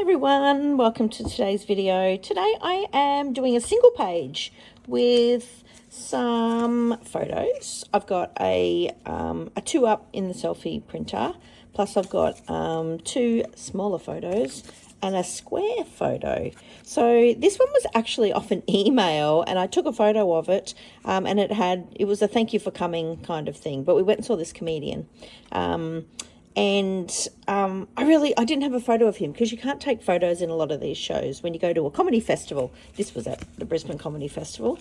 everyone, welcome to today's video. Today I am doing a single page with some photos. I've got a 2-up in the selfie printer, plus I've got 2 smaller photos and a square photo. So this one was actually off an email and I took a photo of it, and it was a thank you for coming kind of thing, but we went and saw this comedian. I didn't have a photo of him because you can't take photos in a lot of these shows when you go to a comedy festival. This was at the Brisbane Comedy Festival,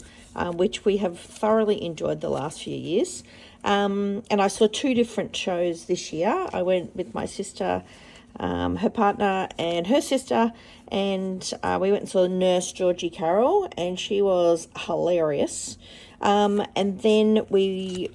which we have thoroughly enjoyed the last few years. And I saw 2 different shows this year. I went with my sister, her partner and her sister, and we went and saw Nurse Georgie Carroll, and she was hilarious. And then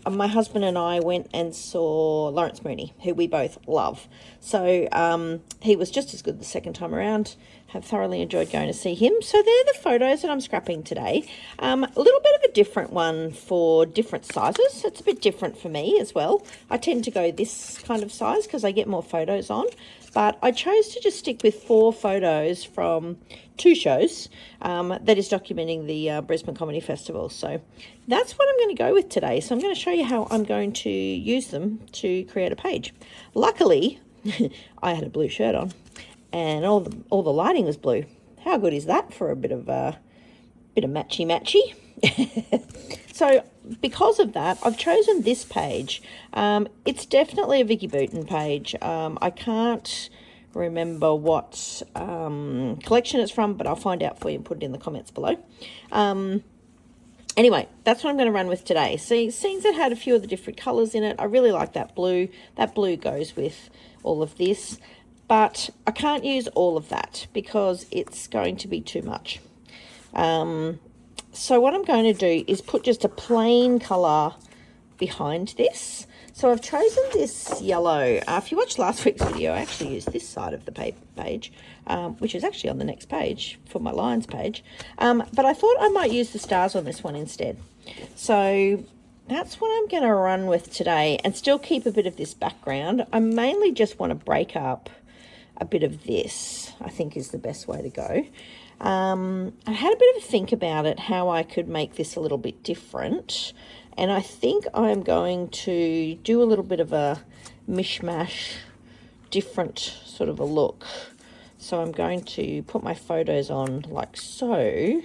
my husband and I went and saw Lawrence Mooney, who we both love. So he was just as good the second time around. Have thoroughly enjoyed going to see him. So they're the photos that I'm scrapping today. A little bit of a different one for different sizes. It's a bit different for me as well. I tend to go this kind of size because I get more photos on. But I chose to just stick with 4 photos from 2 shows that is documenting the Brisbane Comedy Festival. So that's what I'm going to go with today. So I'm going to show you how I'm going to use them to create a page. Luckily, I had a blue shirt on and all the lighting was blue. How good is that for a bit of matchy-matchy? So because of that, I've chosen this page. It's definitely a Vicki Boutin page. I can't remember what collection it's from, but I'll find out for you and put it in the comments below. Anyway, that's what I'm going to run with today. See, scenes that had a few of the different colours in it. I really like that blue. That blue goes with all of this. But I can't use all of that because it's going to be too much. So what I'm going to do is put just a plain colour behind this. So I've chosen this yellow. If you watched last week's video, I actually used this side of the page, which is actually on the next page for my lines page. But I thought I might use the stars on this one instead. So that's what I'm going to run with today and still keep a bit of this background. I mainly just want to break up a bit of this, I think is the best way to go. I had a bit of a think about it, how I could make this a little bit different. And I think I'm going to do a little bit of a mishmash, different sort of a look. So I'm going to put my photos on like so.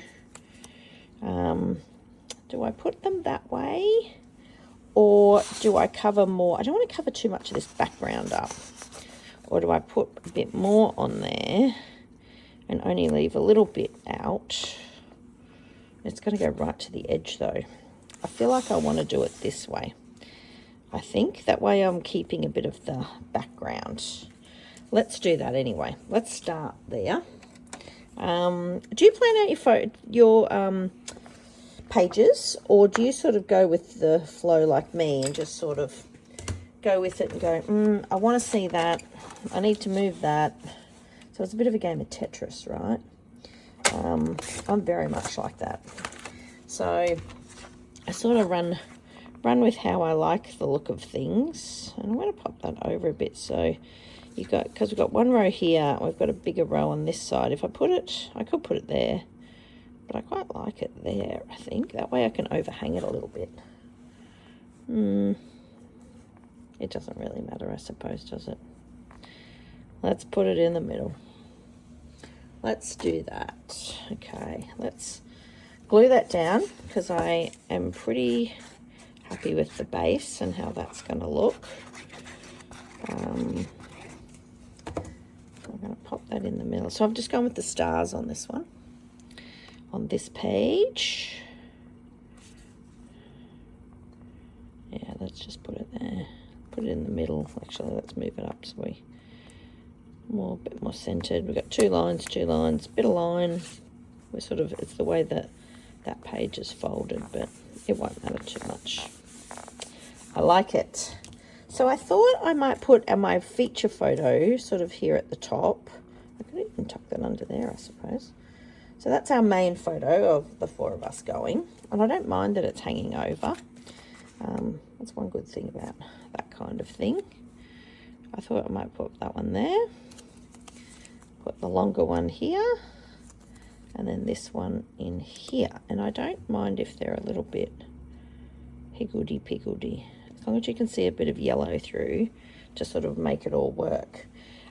Do I put them that way? Or do I cover more? I don't want to cover too much of this background up. Or do I put a bit more on there and only leave a little bit out? It's going to go right to the edge though. I feel like I want to do it this way. I think that way I'm keeping a bit of the background. Let's do that anyway. Let's start there. Do you plan out your pages, or do you sort of go with the flow like me and just sort of go with it and go, I want to see that. I need to move that. So it's a bit of a game of Tetris, right? I'm very much like that. So I sort of run with how I like the look of things. And I'm going to pop that over a bit. So you've got, because we've got one row here, we've got a bigger row on this side. If I put it, I could put it there, but I quite like it there, I think. That way I can overhang it a little bit. It doesn't really matter, I suppose, does it? Let's put it in the middle. Let's do that. Okay, let's glue that down because I am pretty happy with the base and how that's going to look. I'm going to pop that in the middle. So I've just gone with the stars on this one, on this page. Yeah, let's just put it there. Put it in the middle. Actually, let's move it up so we a bit more centered. We've got 2 lines, bit of line. We're sort of, it's the way that page is folded, but it won't matter too much. I like it. So I thought I might put my feature photo sort of here at the top. I could even tuck that under there, I suppose. So that's our main photo of the 4 of us going. And I don't mind that it's hanging over. That's one good thing about that kind of thing. I thought I might put that one there. put the longer one here, and then this one in here. And I don't mind if they're a little bit higgledy-piggledy, as long as you can see a bit of yellow through to sort of make it all work.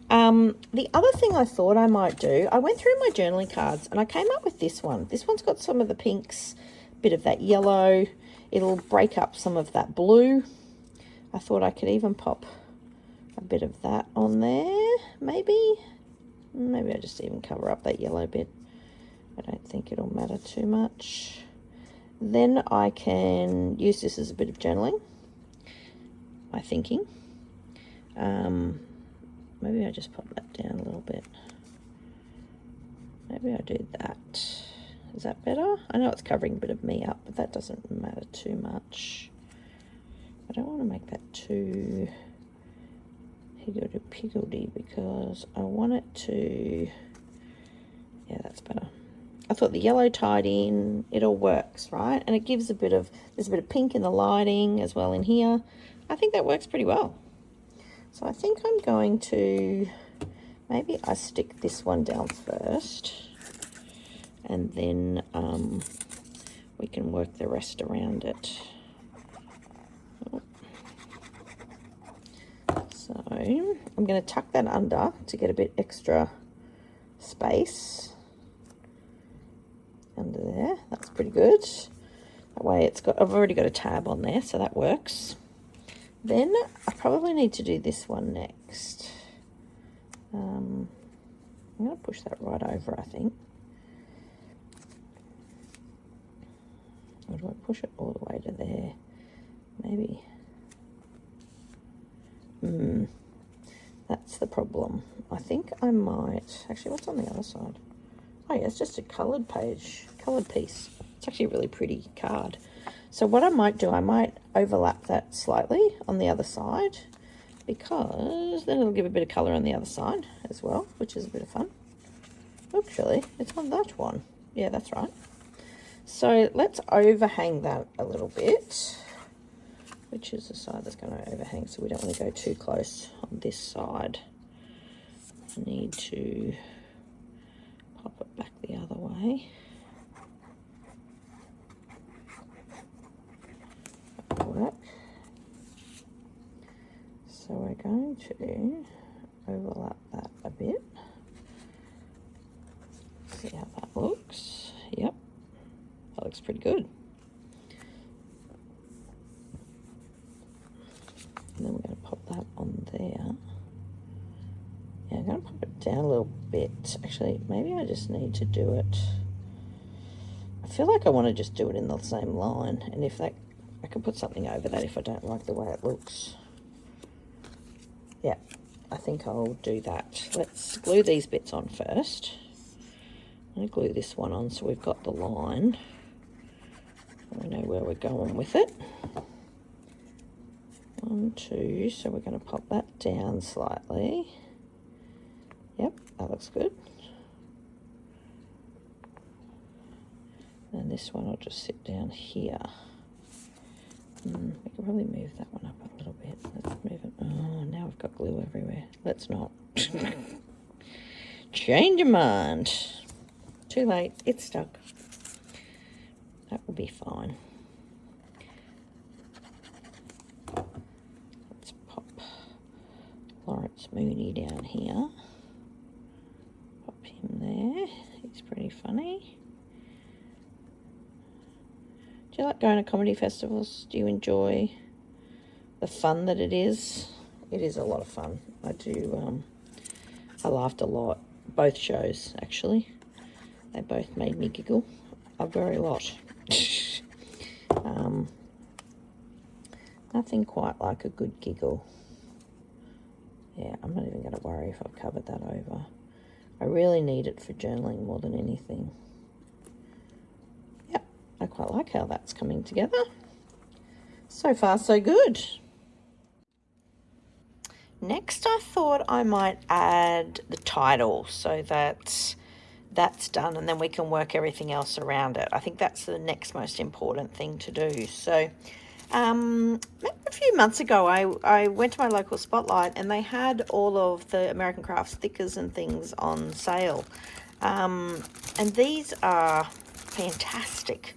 The other thing I thought I might do, I went through my journaling cards and I came up with this one. This one's got some of the pinks, bit of that yellow. It'll break up some of that blue. I thought I could even pop a bit of that on there, maybe. Maybe I just even cover up that yellow bit. I don't think it'll matter too much. Then I can use this as a bit of journaling, my thinking. Maybe I just pop that down a little bit. Maybe I do that. Is that better? I know it's covering a bit of me up, but that doesn't matter too much. I don't want to make that too higgledy-piggledy because I want it to... Yeah, that's better. I thought the yellow tied in, it all works, right? And it gives a bit of... There's a bit of pink in the lighting as well in here. I think that works pretty well. So I think I'm going to... Maybe I stick this one down first. And then we can work the rest around it. So I'm going to tuck that under to get a bit extra space under there. That's pretty good. That way it's got, I've already got a tab on there, so that works. Then I probably need to do this one next. I'm going to push that right over, I think. Or do I push it all the way to there? Maybe. That's the problem. I think I might... Actually, what's on the other side? Oh, yeah, it's just a coloured page, coloured piece. It's actually a really pretty card. So what I might do, I might overlap that slightly on the other side, because then it'll give a bit of colour on the other side as well, which is a bit of fun. Actually, it's on that one. Yeah, that's right. So let's overhang that a little bit, which is the side that's going to overhang, so we don't want to go too close on this side. I need to pop it back the other way. That'll work. So we're going to overlap that a bit. See how that looks. Yep, that looks pretty good. And then we're going to pop that on there. Yeah, I'm going to pop it down a little bit. Actually, maybe I just need to do it. I feel like I want to just do it in the same line. And if that, I can put something over that if I don't like the way it looks. Yeah, I think I'll do that. Let's glue these bits on first. I'm going to glue this one on so we've got the line. We know where we're going with it. 1, 2, so we're going to pop that down slightly. Yep, that looks good. And this one will just sit down here. We can probably move that one up a little bit. Let's move it. Oh, now I've got glue everywhere. Let's not. Change your mind. Too late. It's stuck. That will be fine. Let's pop Mooney down here. Pop him there. He's pretty funny. Do you like going to comedy festivals? Do you enjoy the fun that it is? It is a lot of fun. I do. I laughed a lot. Both shows, actually. They both made me giggle a very lot. Nothing quite like a good giggle. Yeah, I'm not even going to worry if I've covered that over. I really need it for journaling more than anything. Yep, I quite like how that's coming together. So far, so good. Next, I thought I might add the title so that that's done, and then we can work everything else around it. I think that's the next most important thing to do. So Maybe a few months ago, I went to my local Spotlight and they had all of the American Crafts stickers and things on sale. And these are fantastic.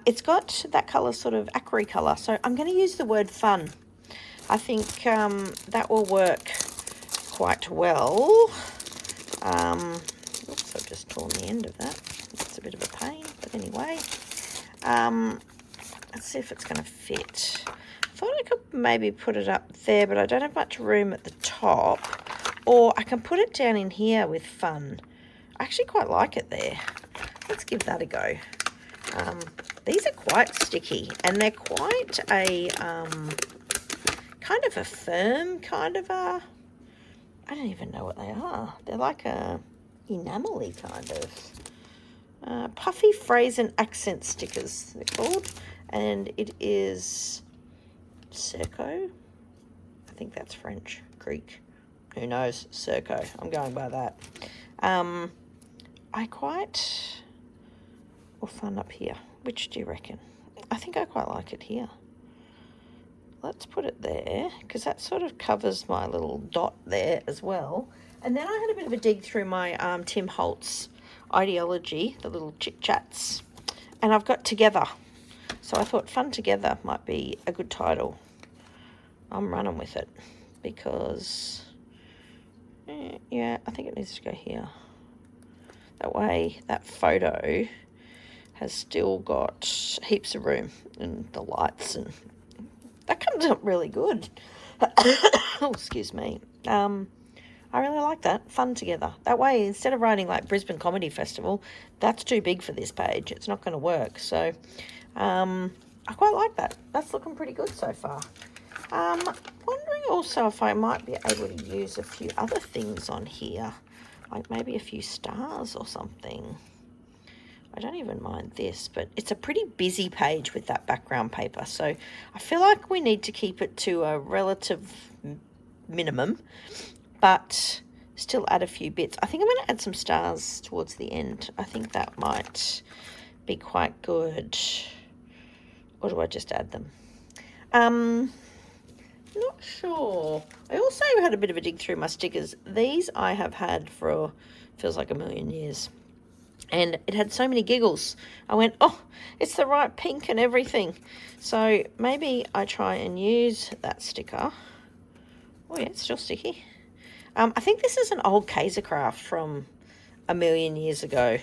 It's got that colour, sort of acry colour, so I'm going to use the word fun. I think that will work quite well. Oops, I've just torn the end of that. That's a bit of a pain, but anyway. Let's see if it's going to fit. I thought I could maybe put it up there, but I don't have much room at the top. Or I can put it down in here with fun. I actually quite like it there. Let's give that a go. These are quite sticky, and they're quite a kind of a firm, kind of a, I don't even know what they are. They're like a enamel-y kind of. Puffy phrase and accent stickers, they're called. And it is Circo. I think that's French, Greek. Who knows? Circo. I'm going by that. I quite... Or fun up here. Which do you reckon? I think I quite like it here. Let's put it there, because that sort of covers my little dot there as well. And then I had a bit of a dig through my Tim Holtz ideology, the little chit-chats. And I've got Together. So I thought Fun Together might be a good title. I'm running with it because, yeah, I think it needs to go here. That way, that photo has still got heaps of room and the lights, and that comes out really good. Oh, excuse me. I really like that. Fun Together. That way, instead of writing like Brisbane Comedy Festival, that's too big for this page. It's not going to work. So, I quite like that. That's looking pretty good so far. Wondering also if I might be able to use a few other things on here, like maybe a few stars or something. I don't even mind this, but it's a pretty busy page with that background paper, so I feel like we need to keep it to a relative minimum, but still add a few bits. I think I'm going to add some stars towards the end. I think that might be quite good. Or do I just add them? Not sure. I also had a bit of a dig through my stickers. These I have had for, feels like a million years. And it had so many giggles. I went, oh, it's the right pink and everything. So maybe I try and use that sticker. Oh yeah, it's still sticky. I think this is an old Kaisercraft from a million years ago.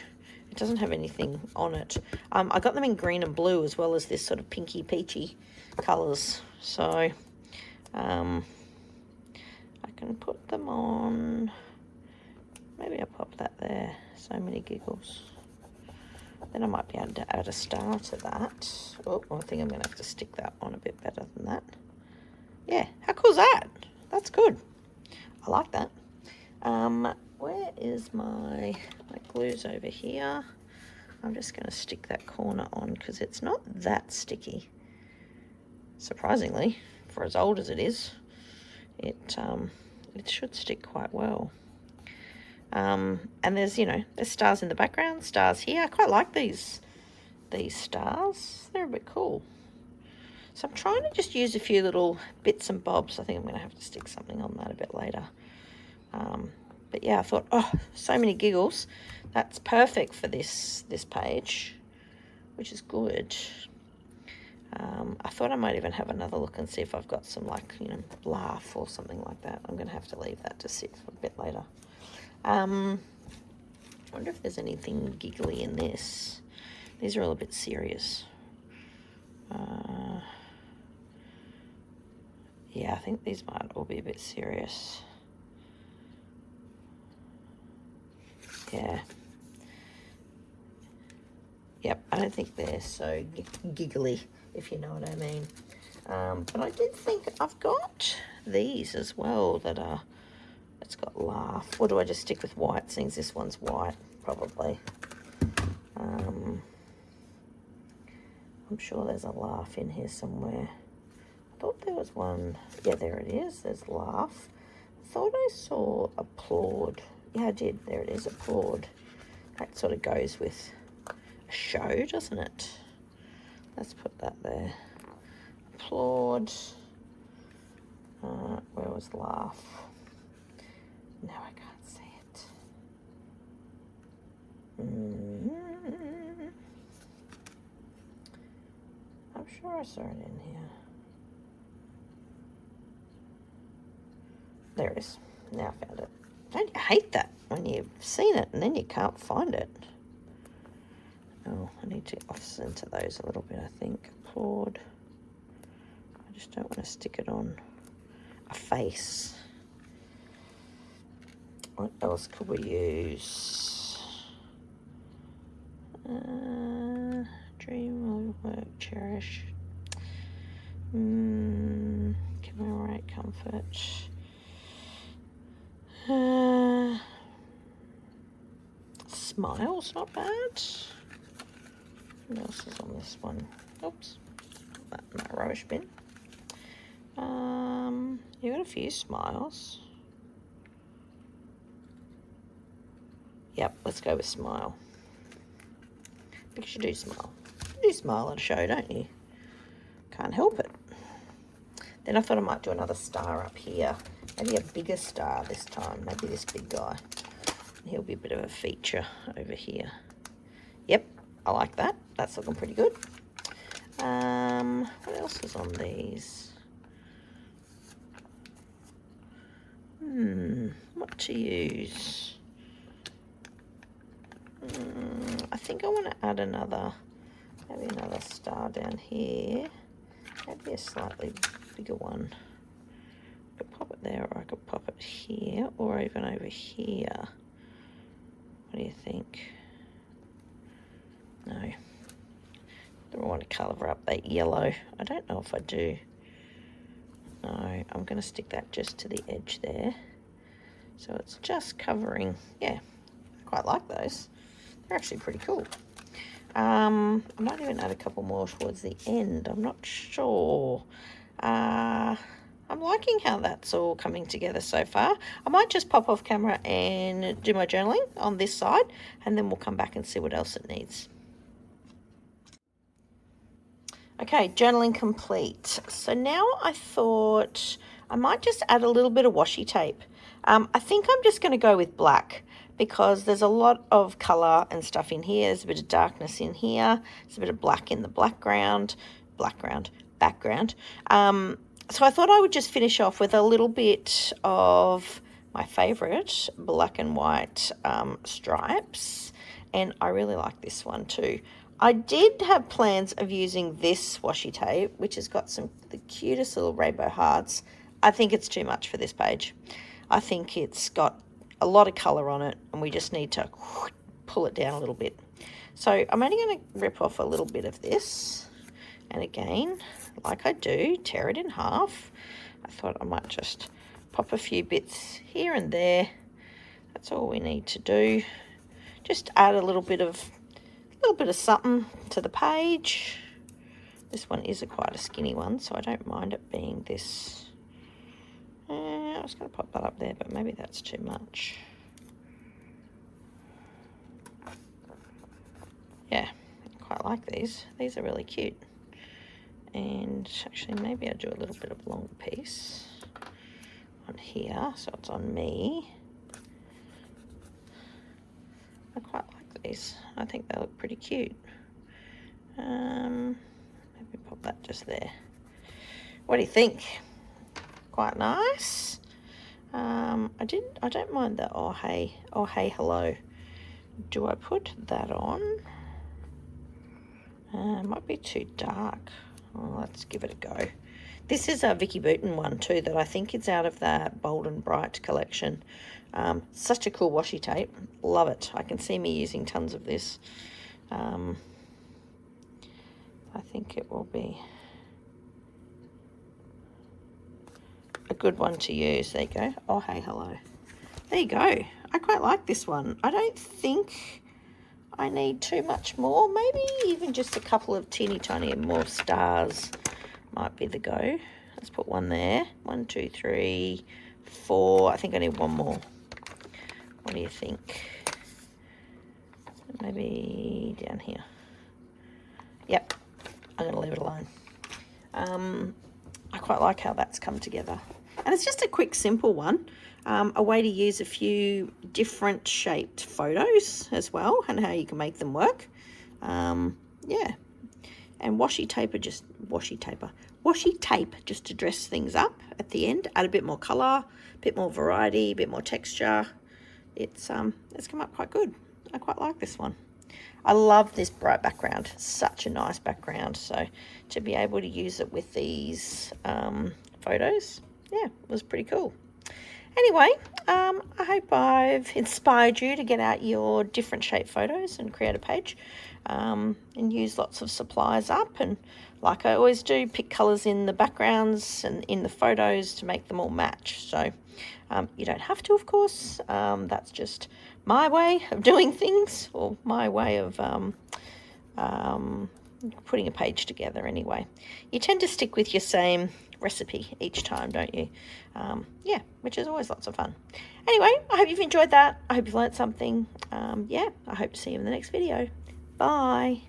It doesn't have anything on it. I got them in green and blue as well as this sort of pinky peachy colours. So I can put them on. Maybe I'll pop that there. So many giggles. Then I might be able to add a star to that. Oh, I think I'm going to have to stick that on a bit better than that. Yeah, how cool is that? That's good. I like that. Where is my glue's over here? I'm just going to stick that corner on because it's not that sticky. Surprisingly, for as old as it is, it should stick quite well. And there's, you know, there's stars in the background, stars here. I quite like these stars. They're a bit cool. So I'm trying to just use a few little bits and bobs. I think I'm going to have to stick something on that a bit later. But yeah, I thought, oh, so many giggles. That's perfect for this page, which is good. I thought I might even have another look and see if I've got some, like, you know, laugh or something like that. I'm going to have to leave that to sit for a bit later. I wonder if there's anything giggly in this. These are all a bit serious. Yeah, I think these might all be a bit serious. Yeah. Yep, I don't think they're so giggly, if you know what I mean. But I did think I've got these as well that are, it's got laugh. Or do I just stick with white, since this one's white, probably. I'm sure there's a laugh in here somewhere. I thought there was one. Yeah, there it is. There's laugh. I thought I saw applaud. Yeah, I did. There it is, applaud. That sort of goes with a show, doesn't it? Let's put that there. applaud. Where was laugh? No, I can't see it. I'm sure I saw it in here. There it is. Now I found it. Don't you hate that when you've seen it and then you can't find it? Oh, I need to off-center those a little bit, I think. Applaud. I just don't want to stick it on a face. What else could we use? Dream, work, cherish. Commemorate, comfort. Smile's not bad. What else is on this one? Oops. That in my rubbish bin. You got a few smiles. Yep, let's go with smile. Because you do smile. You do smile at a show, don't you? Can't help it. Then I thought I might do another star up here. Maybe a bigger star this time. Maybe this big guy. He'll be a bit of a feature over here. Yep, I like that. That's looking pretty good. What else is on these? What to use? I think I want to add maybe another star down here. Maybe a slightly bigger one. I could pop it there, or I could pop it here, or even over here. What do you think? No. Don't want to cover up that yellow. I don't know if I do. No, I'm going to stick that just to the edge there. So it's just covering. Yeah, I quite like those. They're actually pretty cool. I might even add a couple more towards the end. I'm not sure. I'm liking how that's all coming together so far. I might just pop off camera and do my journaling on this side, and then we'll come back and see what else it needs. Okay, journaling complete. So now I thought I might just add a little bit of washi tape. I think I'm just going to go with black because there's a lot of colour and stuff in here. There's a bit of darkness in here. There's a bit of black in the background. So I thought I would just finish off with a little bit of my favourite black and white stripes. And I really like this one too. I did have plans of using this washi tape, which has got the cutest little rainbow hearts. I think it's too much for this page. I think it's got a lot of colour on it, and we just need to pull it down a little bit. So I'm only going to rip off a little bit of this. And again, like I do, tear it in half. I thought I might just pop a few bits here and there. That's all we need to do. Just add a little bit of something to the page. This one is quite a skinny one, so I don't mind it being this. I was going to pop that up there, but maybe that's too much. Yeah, I quite like these. These are really cute. And actually, maybe I'll do a little bit of long piece on here, so it's on me. I quite like these. I think they look pretty cute. Maybe pop that just there. What do you think? Quite nice. I don't mind the oh hey hello. Do I put that on? It might be too dark. Oh, let's give it a go. This is a Vicki Boutin one too that I think is out of that Bold and Bright collection. Such a cool washi tape. Love it. I can see me using tons of this. I think it will be a good one to use. There you go. Oh, hey, hello. There you go. I quite like this one. I don't think I need too much more. Maybe even just a couple of teeny tiny more stars might be the go. Let's put one there. 1, 2, 3, 4. I think I need one more. What do you think? Maybe down here. Yep. I'm going to leave it alone. I quite like how that's come together. And it's just a quick, simple one. A way to use a few different shaped photos as well, and how you can make them work. Yeah. And washi tape just to dress things up at the end, add a bit more colour, a bit more variety, a bit more texture. It's come up quite good. I quite like this one. I love this bright background, such a nice background. So to be able to use it with these photos, yeah, it was pretty cool. Anyway, I hope I've inspired you to get out your different shape photos and create a page, and use lots of supplies up. And like I always do, pick colours in the backgrounds and in the photos to make them all match. So you don't have to, of course. That's just my way of doing things, or my way of putting a page together anyway. You tend to stick with your same recipe each time, don't you? Yeah, which is always lots of fun. Anyway, I hope you've enjoyed that. I hope you've learnt something. Yeah, I hope to see you in the next video. Bye.